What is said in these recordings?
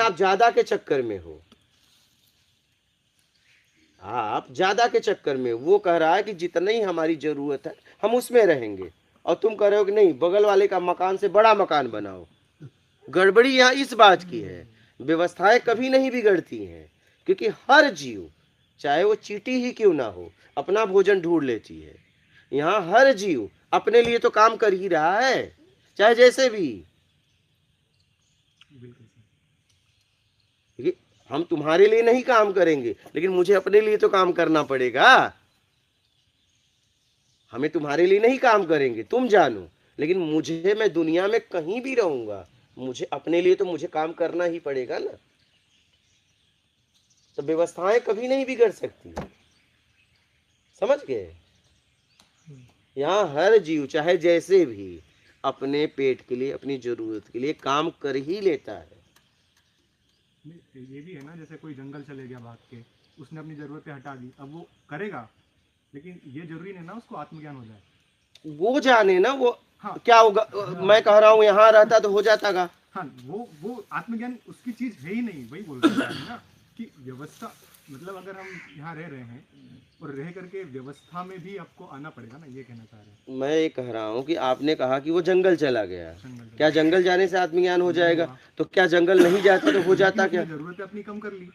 आप ज्यादा के चक्कर में हो, आप ज्यादा के चक्कर में, वो कह रहा है कि जितना ही हमारी जरूरत है हम उसमें रहेंगे, और तुम कह रहे हो कि नहीं बगल वाले का मकान से बड़ा मकान बनाओ। गड़बड़ी यहाँ इस बात की है, व्यवस्थाएं कभी नहीं बिगड़ती हैं, क्योंकि हर जीव चाहे वो चींटी ही क्यों ना हो अपना भोजन ढूंढ लेती है। यहाँ हर जीव अपने लिए तो काम कर ही रहा है, चाहे जैसे भी। देखिए, हम तुम्हारे लिए नहीं काम करेंगे, लेकिन मुझे अपने लिए तो काम करना पड़ेगा। हमें तुम्हारे लिए नहीं काम करेंगे, तुम जानो, लेकिन मुझे, मैं दुनिया में कहीं भी रहूंगा, मुझे अपने लिए तो मुझे काम करना ही पड़ेगा ना। तो व्यवस्थाएं कभी नहीं बिगड़ सकती, समझ गए। यहाँ हर जीव चाहे जैसे भी अपने पेट के लिए, अपनी जरूरत के लिए काम कर ही लेता है। ये भी है ना, जैसे कोई जंगल चले गया भाग के, उसने अपनी जरूरतें हटा दी, अब वो करेगा, लेकिन ये जरूरी नहीं ना उसको आत्मज्ञान हो जाए। वो जाने ना, वो हाँ, क्या होगा। मैं कह रहा हूँ यहाँ रहता तो हो जाता। हाँ, वो आत्मज्ञान उसकी चीज है ही नहीं, वही बोल रहे हैं ना कि व्यवस्था, मतलब अगर हम यहाँ रह रहे हैं और रह करके व्यवस्था में भी आपको आना पड़ेगा ना, ये कहना चाह रहे हैं। मैं ये कह रहा हूँ कि आपने कहा कि वो जंगल चला गया, जंगल क्या जंगल जाने से आत्मज्ञान हो जाएगा? तो क्या जंगल नहीं जाता तो हो जाता क्या? जरूरतें अपनी कम कर ली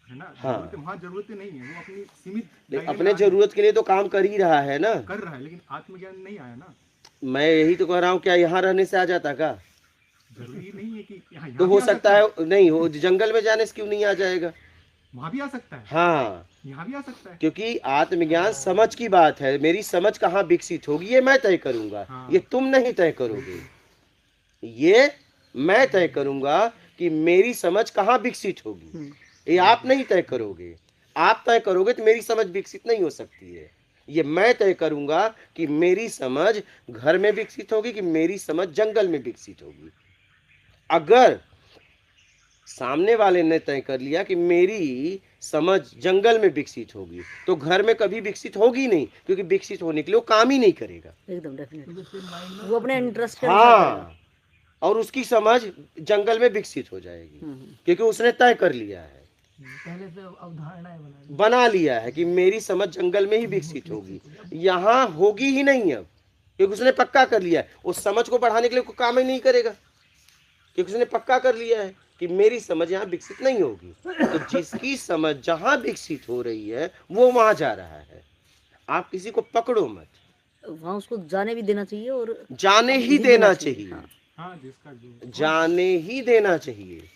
है ना। हाँ, जरूरतें वहाँ जरूरतें नहीं है, वो अपनी सीमित लेकिन दायरे अपने में आ है, जरूरत के लिए तो काम कर ही रहा है ना। कर रहा है, लेकिन आत्मज्ञान नहीं आया ना। मैं यही तो कह रहा हूँ, क्या यहाँ रहने से आ जाता का? जरूरी नहीं है कि यहाँ तो भी हो आ सकता है नहीं हो, जंगल में जाने से क्यों नहीं आ जाएगा? वहाँ भी आ सकता है, हाँ, यहाँ भी आ सकता है। क्योंकि आत्मज्ञान समझ की बात है। मेरी समझ कहाँ विकसित होगी ये मैं तय करूंगा, हाँ। ये तुम नहीं तय करोगे। ये मैं तय करूंगा कि मेरी समझ कहाँ विकसित होगी, ये आप नहीं तय करोगे। आप तय करोगे तो मेरी समझ विकसित नहीं हो सकती है। ये मैं तय करूंगा कि मेरी समझ घर में विकसित होगी कि मेरी समझ जंगल में विकसित होगी। अगर सामने वाले ने तय कर लिया कि मेरी समझ जंगल में विकसित होगी, तो घर में कभी विकसित होगी नहीं, क्योंकि विकसित होने के लिए वो काम ही नहीं करेगा। एकदम डेफिनेट, वो अपने इंटरेस्ट के अनुसार करेगा। हाँ, और उसकी समझ जंगल में विकसित हो जाएगी, क्योंकि उसने तय कर लिया है, पहले से अवधारणाएं बना लिया है कि मेरी समझ जंगल में ही विकसित होगी, यहाँ होगी ही नहीं अब, क्योंकि उसने पक्का कर लिया है। उस समझ को बढ़ाने के लिए कोई काम ही नहीं करेगा, क्योंकि उसने पक्का कर लिया है कि मेरी समझ यहाँ विकसित नहीं होगी। तो जिसकी समझ जहाँ विकसित हो रही है वो वहां जा रहा है। आप किसी को पकड़ो मत, वहाँ उसको जाने भी देना चाहिए और जाने ही देना चाहिए। हाँ, जिसका जो जाने ही देना चाहिए।